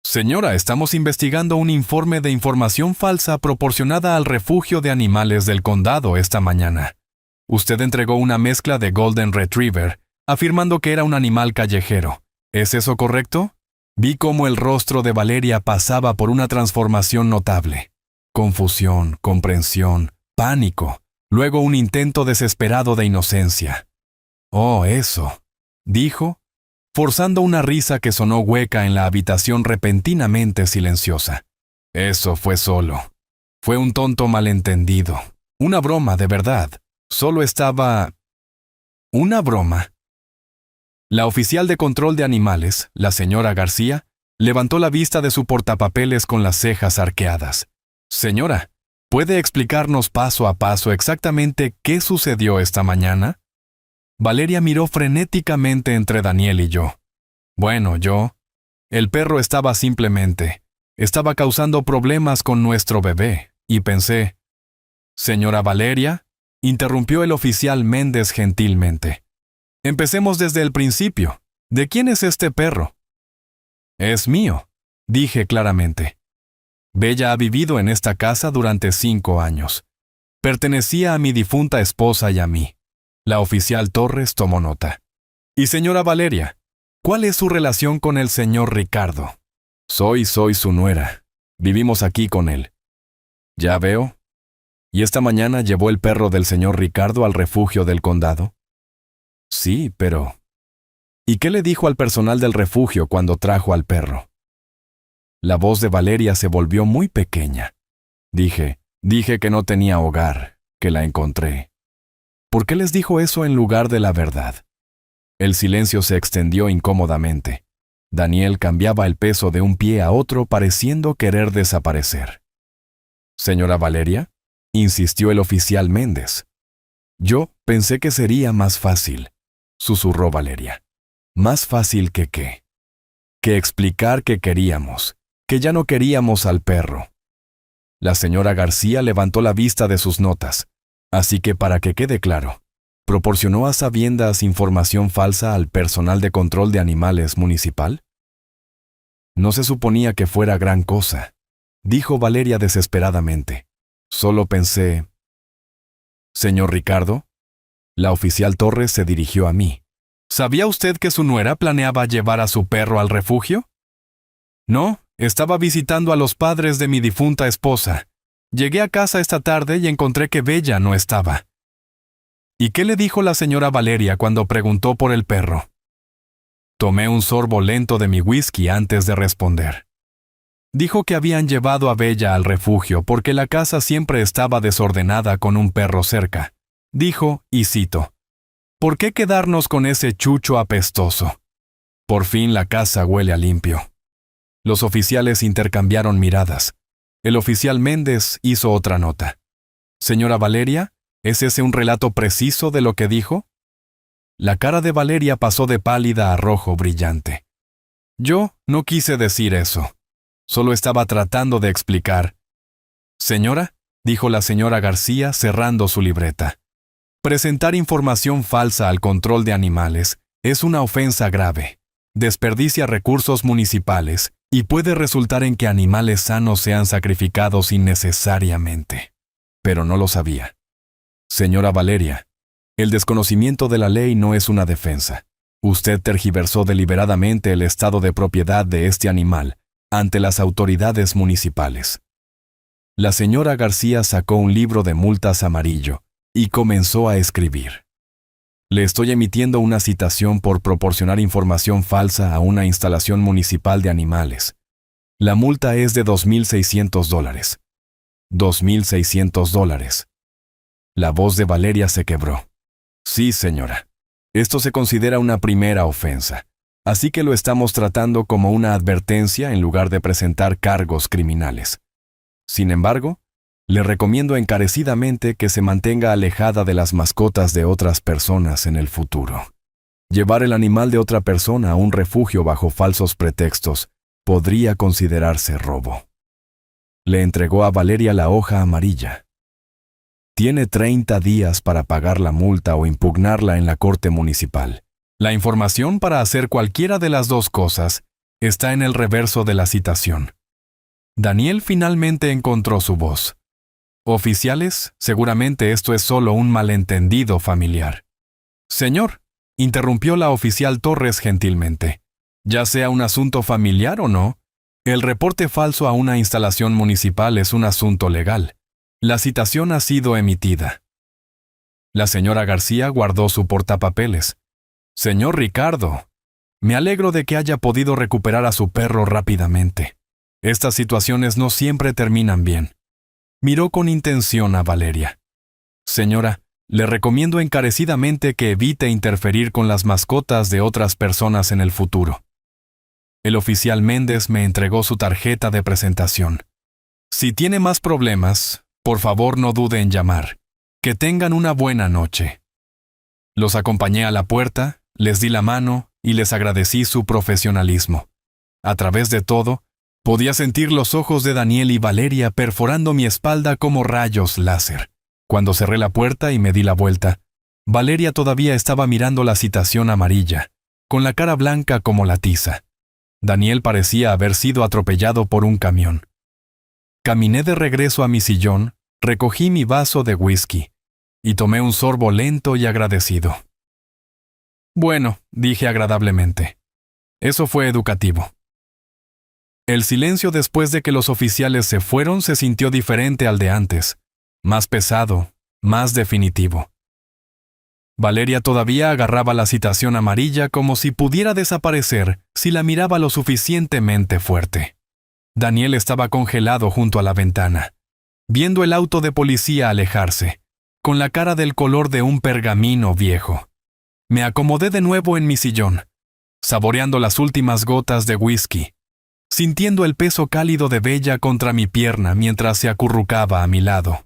«Señora, estamos investigando un informe de información falsa proporcionada al refugio de animales del condado esta mañana. Usted entregó una mezcla de Golden Retriever, afirmando que era un animal callejero. ¿Es eso correcto?». Vi cómo el rostro de Valeria pasaba por una transformación notable. Confusión, comprensión, pánico, luego un intento desesperado de inocencia. «Oh, eso», dijo, forzando una risa que sonó hueca en la habitación repentinamente silenciosa. «Eso fue solo. Fue un tonto malentendido. Una broma, de verdad. Solo estaba...». «¿Una broma?». La oficial de control de animales, la señora García, levantó la vista de su portapapeles con las cejas arqueadas. «Señora, ¿puede explicarnos paso a paso exactamente qué sucedió esta mañana?». Valeria miró frenéticamente entre Daniel y yo. «Bueno, el perro estaba causando problemas con nuestro bebé, y pensé...». «Señora Valeria», interrumpió el oficial Méndez gentilmente. «Empecemos desde el principio. ¿De quién es este perro?». «Es mío», dije claramente. «Bella ha vivido en esta casa durante 5 años. Pertenecía a mi difunta esposa y a mí». La oficial Torres tomó nota. Y señora Valeria, ¿cuál es su relación con el señor Ricardo? Soy su nuera. Vivimos aquí con él. Ya veo. ¿Y esta mañana llevó el perro del señor Ricardo al refugio del condado? Sí, pero... ¿Y qué le dijo al personal del refugio cuando trajo al perro? La voz de Valeria se volvió muy pequeña. Dije que no tenía hogar, que la encontré. ¿Por qué les dijo eso en lugar de la verdad? El silencio se extendió incómodamente. Daniel cambiaba el peso de un pie a otro pareciendo querer desaparecer. «Señora Valeria», insistió el oficial Méndez. «Yo pensé que sería más fácil», susurró Valeria. «¿Más fácil que qué?» «Que explicar que queríamos, que ya no queríamos al perro». La señora García levantó la vista de sus notas, así que para que quede claro, ¿proporcionó a sabiendas información falsa al personal de control de animales municipal? No se suponía que fuera gran cosa, dijo Valeria desesperadamente. Solo pensé... «Señor Ricardo», la oficial Torres se dirigió a mí. «¿Sabía usted que su nuera planeaba llevar a su perro al refugio?» «No, estaba visitando a los padres de mi difunta esposa. Llegué a casa esta tarde y encontré que Bella no estaba». «¿Y qué le dijo la señora Valeria cuando preguntó por el perro?» Tomé un sorbo lento de mi whisky antes de responder. Dijo que habían llevado a Bella al refugio porque la casa siempre estaba desordenada con un perro cerca. Dijo, y cito, «¿Por qué quedarnos con ese chucho apestoso? Por fin la casa huele a limpio». Los oficiales intercambiaron miradas. El oficial Méndez hizo otra nota. «Señora Valeria, ¿es ese un relato preciso de lo que dijo?» La cara de Valeria pasó de pálida a rojo brillante. «Yo no quise decir eso. Solo estaba tratando de explicar». «Señora», dijo la señora García cerrando su libreta, «presentar información falsa al control de animales es una ofensa grave. Desperdicia recursos municipales y puede resultar en que animales sanos sean sacrificados innecesariamente». Pero no lo sabía. «Señora Valeria, el desconocimiento de la ley no es una defensa. Usted tergiversó deliberadamente el estado de propiedad de este animal ante las autoridades municipales». La señora García sacó un libro de multas amarillo y comenzó a escribir. «Le estoy emitiendo una citación por proporcionar información falsa a una instalación municipal de animales. La multa es de $2,600. $2,600. La voz de Valeria se quebró. «Sí, señora. Esto se considera una primera ofensa, así que lo estamos tratando como una advertencia en lugar de presentar cargos criminales. Sin embargo, le recomiendo encarecidamente que se mantenga alejada de las mascotas de otras personas en el futuro. Llevar el animal de otra persona a un refugio bajo falsos pretextos podría considerarse robo». Le entregó a Valeria la hoja amarilla. «Tiene 30 días para pagar la multa o impugnarla en la corte municipal. La información para hacer cualquiera de las dos cosas está en el reverso de la citación». Daniel finalmente encontró su voz. «Oficiales, seguramente esto es solo un malentendido familiar». «Señor», interrumpió la oficial Torres gentilmente, «ya sea un asunto familiar o no, el reporte falso a una instalación municipal es un asunto legal. La citación ha sido emitida». La señora García guardó su portapapeles. «Señor Ricardo, me alegro de que haya podido recuperar a su perro rápidamente. Estas situaciones no siempre terminan bien». Miró con intención a Valeria. «Señora, le recomiendo encarecidamente que evite interferir con las mascotas de otras personas en el futuro». El oficial Méndez me entregó su tarjeta de presentación. «Si tiene más problemas, por favor no dude en llamar. Que tengan una buena noche». Los acompañé a la puerta, les di la mano y les agradecí su profesionalismo. A través de todo, podía sentir los ojos de Daniel y Valeria perforando mi espalda como rayos láser. Cuando cerré la puerta y me di la vuelta, Valeria todavía estaba mirando la citación amarilla, con la cara blanca como la tiza. Daniel parecía haber sido atropellado por un camión. Caminé de regreso a mi sillón, recogí mi vaso de whisky y tomé un sorbo lento y agradecido. Bueno, dije agradablemente. Eso fue educativo. El silencio después de que los oficiales se fueron se sintió diferente al de antes, más pesado, más definitivo. Valeria todavía agarraba la citación amarilla como si pudiera desaparecer si la miraba lo suficientemente fuerte. Daniel estaba congelado junto a la ventana, viendo el auto de policía alejarse, con la cara del color de un pergamino viejo. Me acomodé de nuevo en mi sillón, saboreando las últimas gotas de whisky, sintiendo el peso cálido de Bella contra mi pierna mientras se acurrucaba a mi lado.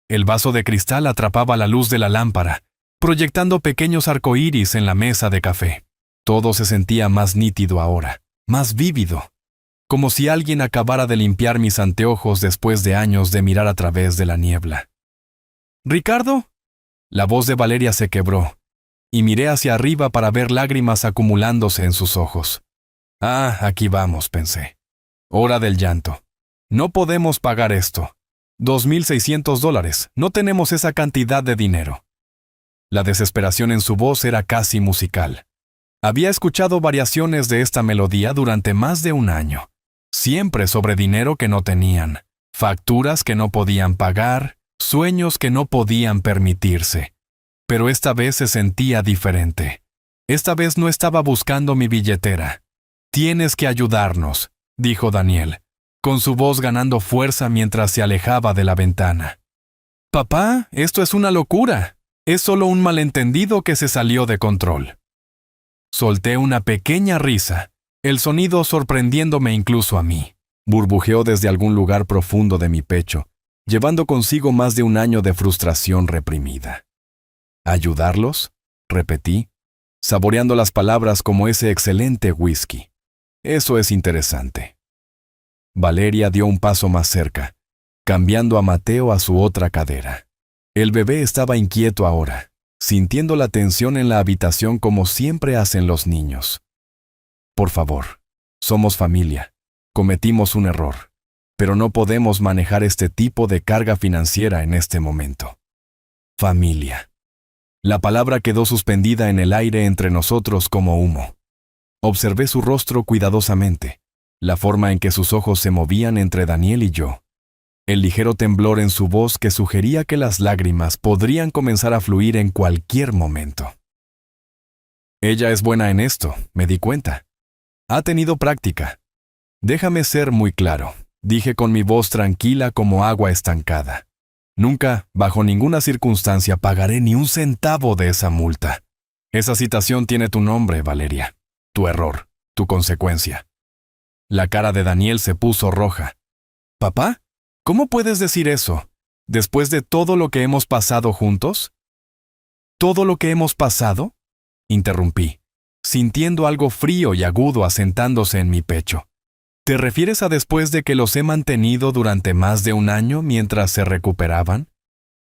El vaso de cristal atrapaba la luz de la lámpara, proyectando pequeños arcoíris en la mesa de café. Todo se sentía más nítido ahora, más vívido, como si alguien acabara de limpiar mis anteojos después de años de mirar a través de la niebla. ¿Ricardo? La voz de Valeria se quebró, y miré hacia arriba para ver lágrimas acumulándose en sus ojos. Ah, aquí vamos, pensé. Hora del llanto. No podemos pagar esto. $2,600. No tenemos esa cantidad de dinero. La desesperación en su voz era casi musical. Había escuchado variaciones de esta melodía durante más de un año, siempre sobre dinero que no tenían, facturas que no podían pagar, sueños que no podían permitirse. Pero esta vez se sentía diferente. Esta vez no estaba buscando mi billetera. Tienes que ayudarnos, dijo Daniel, con su voz ganando fuerza mientras se alejaba de la ventana. Papá, esto es una locura. Es solo un malentendido que se salió de control. Solté una pequeña risa, el sonido sorprendiéndome incluso a mí. Burbujeó desde algún lugar profundo de mi pecho, llevando consigo más de un año de frustración reprimida. ¿Ayudarlos?, repetí, saboreando las palabras como ese excelente whisky. Eso es interesante. Valeria dio un paso más cerca, cambiando a Mateo a su otra cadera. El bebé estaba inquieto ahora, sintiendo la tensión en la habitación como siempre hacen los niños. Por favor, somos familia. Cometimos un error, pero no podemos manejar este tipo de carga financiera en este momento. Familia. La palabra quedó suspendida en el aire entre nosotros como humo. Observé su rostro cuidadosamente, la forma en que sus ojos se movían entre Daniel y yo. El ligero temblor en su voz que sugería que las lágrimas podrían comenzar a fluir en cualquier momento. Ella es buena en esto, me di cuenta. Ha tenido práctica. Déjame ser muy claro, dije con mi voz tranquila como agua estancada. Nunca, bajo ninguna circunstancia, pagaré ni un centavo de esa multa. Esa citación tiene tu nombre, Valeria. Tu error, tu consecuencia. La cara de Daniel se puso roja. ¿Papá? ¿Cómo puedes decir eso? ¿Después de todo lo que hemos pasado juntos? ¿Todo lo que hemos pasado?, interrumpí, sintiendo algo frío y agudo asentándose en mi pecho. ¿Te refieres a después de que los he mantenido durante más de un año mientras se recuperaban?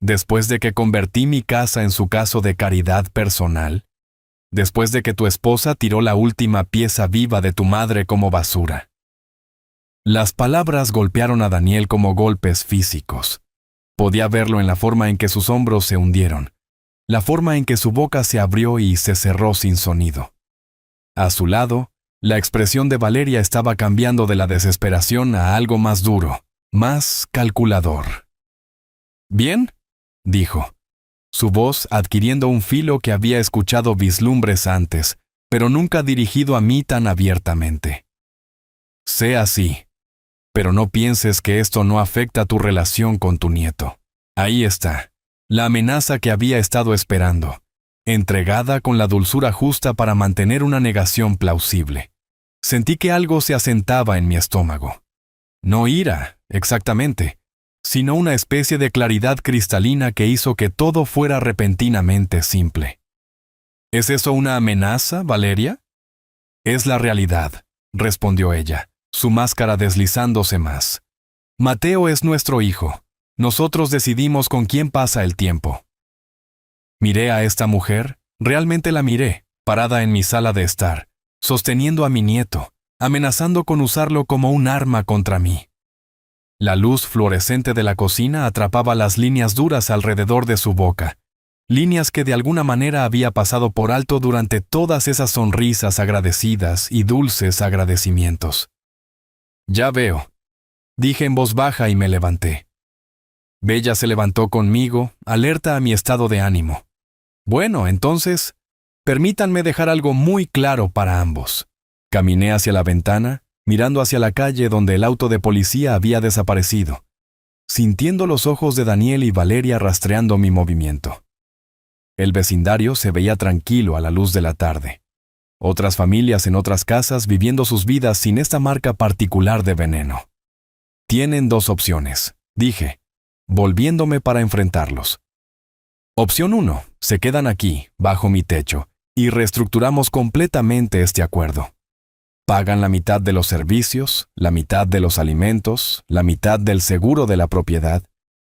¿Después de que convertí mi casa en su caso de caridad personal? ¿Después de que tu esposa tiró la última pieza viva de tu madre como basura? Las palabras golpearon a Daniel como golpes físicos. Podía verlo en la forma en que sus hombros se hundieron, la forma en que su boca se abrió y se cerró sin sonido. A su lado, la expresión de Valeria estaba cambiando de la desesperación a algo más duro, más calculador. «Bien», dijo, su voz adquiriendo un filo que había escuchado vislumbres antes, pero nunca dirigido a mí tan abiertamente. «Sé así, pero no pienses que esto no afecta tu relación con tu nieto. Ahí está, la amenaza que había estado esperando, entregada con la dulzura justa para mantener una negación plausible. Sentí que algo se asentaba en mi estómago. No ira, exactamente, sino una especie de claridad cristalina que hizo que todo fuera repentinamente simple. ¿Es eso una amenaza, Valeria? Es la realidad, respondió ella, su máscara deslizándose más. Mateo es nuestro hijo. Nosotros decidimos con quién pasa el tiempo. Miré a esta mujer, realmente la miré, parada en mi sala de estar, sosteniendo a mi nieto, amenazando con usarlo como un arma contra mí. La luz fluorescente de la cocina atrapaba las líneas duras alrededor de su boca, líneas que de alguna manera había pasado por alto durante todas esas sonrisas agradecidas y dulces agradecimientos. Ya veo, dije en voz baja y me levanté. Bella se levantó conmigo, alerta a mi estado de ánimo. Bueno, entonces, permítanme dejar algo muy claro para ambos. Caminé hacia la ventana, mirando hacia la calle donde el auto de policía había desaparecido, sintiendo los ojos de Daniel y Valeria rastreando mi movimiento. El vecindario se veía tranquilo a la luz de la tarde. Otras familias en otras casas viviendo sus vidas sin esta marca particular de veneno. Tienen dos opciones, dije, volviéndome para enfrentarlos. Opción 1, se quedan aquí, bajo mi techo, y reestructuramos completamente este acuerdo. Pagan la mitad de los servicios, la mitad de los alimentos, la mitad del seguro de la propiedad.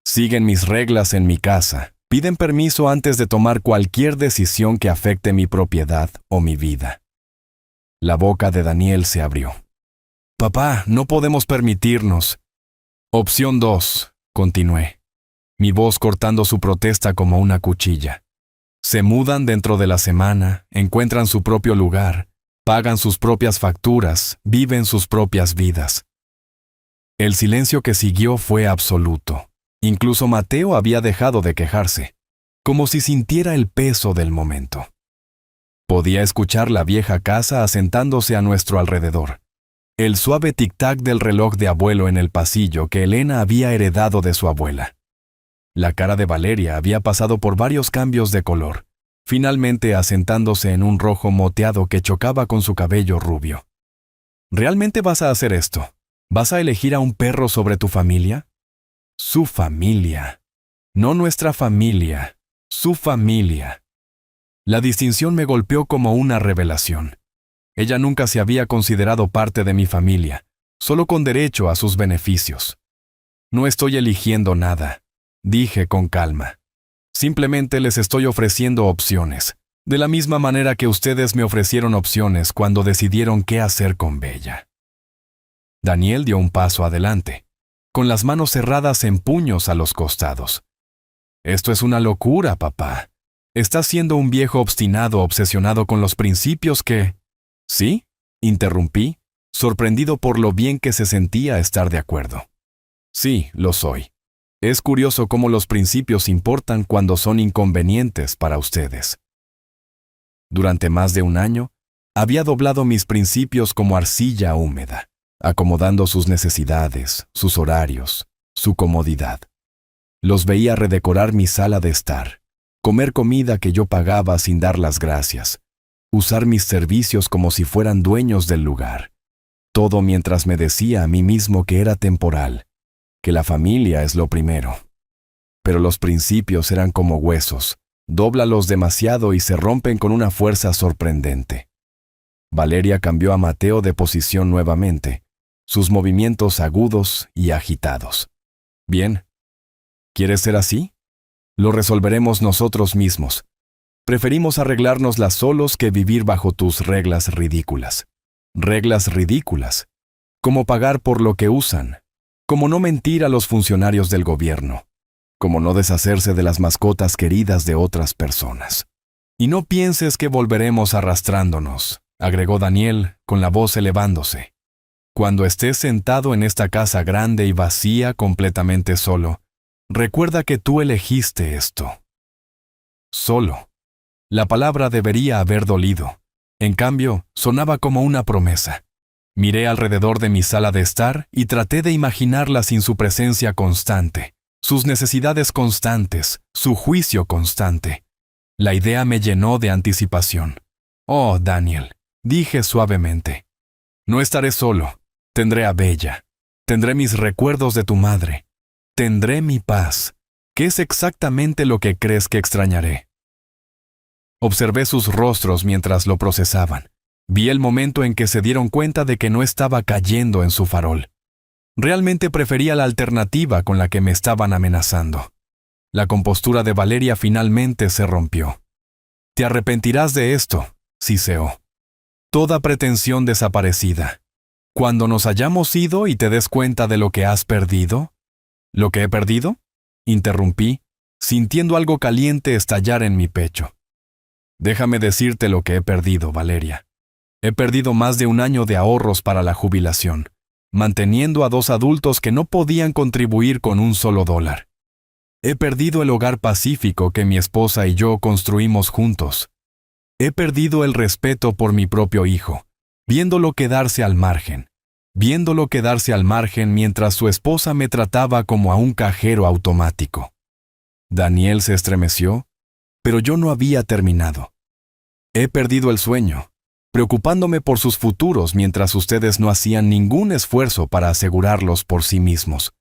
Siguen mis reglas en mi casa, piden permiso antes de tomar cualquier decisión que afecte mi propiedad o mi vida. La boca de Daniel se abrió. Papá, no podemos permitirnos. Opción 2, continué, mi voz cortando su protesta como una cuchilla. Se mudan dentro de la semana, encuentran su propio lugar, pagan sus propias facturas, viven sus propias vidas. El silencio que siguió fue absoluto. Incluso Mateo había dejado de quejarse, como si sintiera el peso del momento. Podía escuchar la vieja casa asentándose a nuestro alrededor. El suave tic-tac del reloj de abuelo en el pasillo que Elena había heredado de su abuela. La cara de Valeria había pasado por varios cambios de color, finalmente asentándose en un rojo moteado que chocaba con su cabello rubio. ¿Realmente vas a hacer esto? ¿Vas a elegir a un perro sobre tu familia? Su familia. No nuestra familia, su familia. La distinción me golpeó como una revelación. Ella nunca se había considerado parte de mi familia, solo con derecho a sus beneficios. No estoy eligiendo nada, dije con calma. Simplemente les estoy ofreciendo opciones, de la misma manera que ustedes me ofrecieron opciones cuando decidieron qué hacer con Bella. Daniel dio un paso adelante, con las manos cerradas en puños a los costados. Esto es una locura, papá. Estás siendo un viejo obstinado obsesionado con los principios que... ¿Sí? Interrumpí, sorprendido por lo bien que se sentía estar de acuerdo. Sí, lo soy. Es curioso cómo los principios importan cuando son inconvenientes para ustedes. Durante más de un año, había doblado mis principios como arcilla húmeda, acomodando sus necesidades, sus horarios, su comodidad. Los veía redecorar mi sala de estar, comer comida que yo pagaba sin dar las gracias, usar mis servicios como si fueran dueños del lugar. Todo mientras me decía a mí mismo que era temporal, que la familia es lo primero. Pero los principios eran como huesos, dóblalos demasiado y se rompen con una fuerza sorprendente. Valeria cambió a Mateo de posición nuevamente, sus movimientos agudos y agitados. Bien, ¿quieres ser así? Lo resolveremos nosotros mismos. Preferimos arreglárnoslas solos que vivir bajo tus reglas ridículas. Reglas ridículas, como pagar por lo que usan, como no mentir a los funcionarios del gobierno, como no deshacerse de las mascotas queridas de otras personas. Y no pienses que volveremos arrastrándonos, agregó Daniel, con la voz elevándose. Cuando estés sentado en esta casa grande y vacía, completamente solo, recuerda que tú elegiste esto. Solo. La palabra debería haber dolido. En cambio, sonaba como una promesa. Miré alrededor de mi sala de estar y traté de imaginarla sin su presencia constante, sus necesidades constantes, su juicio constante. La idea me llenó de anticipación. Oh, Daniel, dije suavemente. No estaré solo. Tendré a Bella. Tendré mis recuerdos de tu madre. Tendré mi paz, que es exactamente lo que crees que extrañaré. Observé sus rostros mientras lo procesaban. Vi el momento en que se dieron cuenta de que no estaba cayendo en su farol. Realmente prefería la alternativa con la que me estaban amenazando. La compostura de Valeria finalmente se rompió. Te arrepentirás de esto, siseó. Toda pretensión desaparecida. Cuando nos hayamos ido y te des cuenta de lo que has perdido. ¿Lo que he perdido? Interrumpí, sintiendo algo caliente estallar en mi pecho. Déjame decirte lo que he perdido, Valeria. He perdido más de un año de ahorros para la jubilación, manteniendo a 2 adultos que no podían contribuir con un solo dólar. He perdido el hogar pacífico que mi esposa y yo construimos juntos. He perdido el respeto por mi propio hijo, viéndolo quedarse al margen mientras su esposa me trataba como a un cajero automático. Daniel se estremeció, pero yo no había terminado. He perdido el sueño, preocupándome por sus futuros mientras ustedes no hacían ningún esfuerzo para asegurarlos por sí mismos.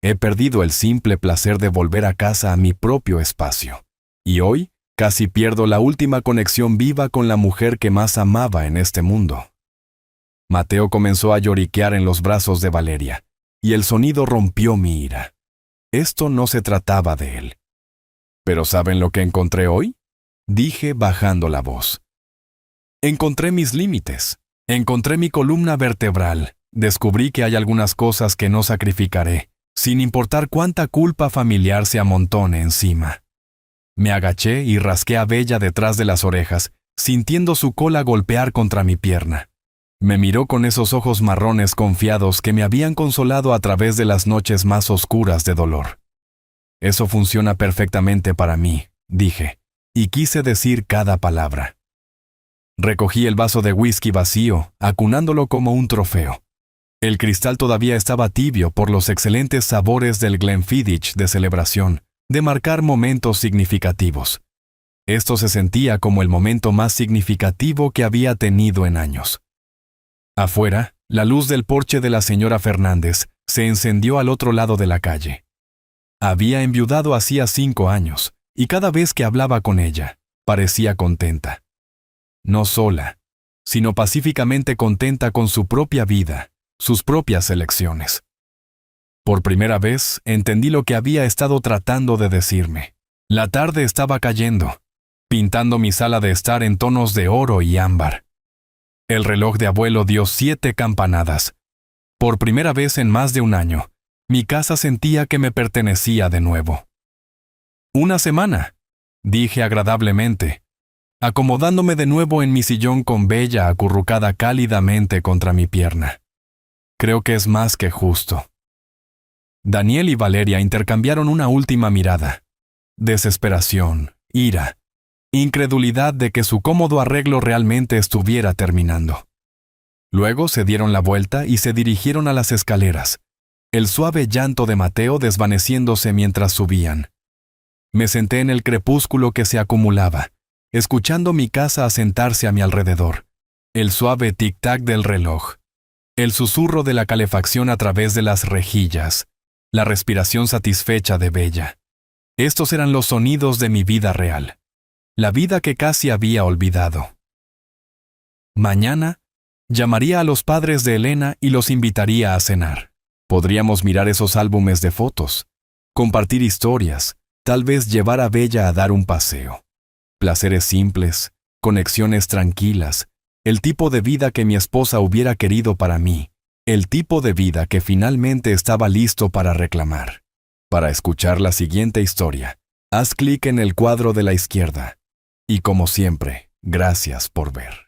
He perdido el simple placer de volver a casa a mi propio espacio. Y hoy, casi pierdo la última conexión viva con la mujer que más amaba en este mundo. Mateo comenzó a lloriquear en los brazos de Valeria, y el sonido rompió mi ira. Esto no se trataba de él. ¿Pero saben lo que encontré hoy?, dije bajando la voz. Encontré mis límites. Encontré mi columna vertebral. Descubrí que hay algunas cosas que no sacrificaré, sin importar cuánta culpa familiar se amontone encima. Me agaché y rasqué a Bella detrás de las orejas, sintiendo su cola golpear contra mi pierna. Me miró con esos ojos marrones confiados que me habían consolado a través de las noches más oscuras de dolor. Eso funciona perfectamente para mí, dije, y quise decir cada palabra. Recogí el vaso de whisky vacío, acunándolo como un trofeo. El cristal todavía estaba tibio por los excelentes sabores del Glenfiddich de celebración, de marcar momentos significativos. Esto se sentía como el momento más significativo que había tenido en años. Afuera, la luz del porche de la señora Fernández se encendió al otro lado de la calle. Había enviudado hacía 5 años, y cada vez que hablaba con ella, parecía contenta. No sola, sino pacíficamente contenta con su propia vida, sus propias elecciones. Por primera vez, entendí lo que había estado tratando de decirme. La tarde estaba cayendo, pintando mi sala de estar en tonos de oro y ámbar. El reloj de abuelo dio 7 campanadas. Por primera vez en más de un año, mi casa sentía que me pertenecía de nuevo. «Una semana», dije agradablemente, acomodándome de nuevo en mi sillón con Bella acurrucada cálidamente contra mi pierna. Creo que es más que justo. Daniel y Valeria intercambiaron una última mirada. Desesperación, ira, incredulidad de que su cómodo arreglo realmente estuviera terminando. Luego se dieron la vuelta y se dirigieron a las escaleras, el suave llanto de Mateo desvaneciéndose mientras subían. Me senté en el crepúsculo que se acumulaba, escuchando mi casa asentarse a mi alrededor, el suave tic-tac del reloj, el susurro de la calefacción a través de las rejillas, la respiración satisfecha de Bella. Estos eran los sonidos de mi vida real, la vida que casi había olvidado. Mañana, llamaría a los padres de Elena y los invitaría a cenar. Podríamos mirar esos álbumes de fotos, compartir historias, tal vez llevar a Bella a dar un paseo. Placeres simples, conexiones tranquilas, el tipo de vida que mi esposa hubiera querido para mí, el tipo de vida que finalmente estaba listo para reclamar. Para escuchar la siguiente historia, haz clic en el cuadro de la izquierda. Y como siempre, gracias por ver.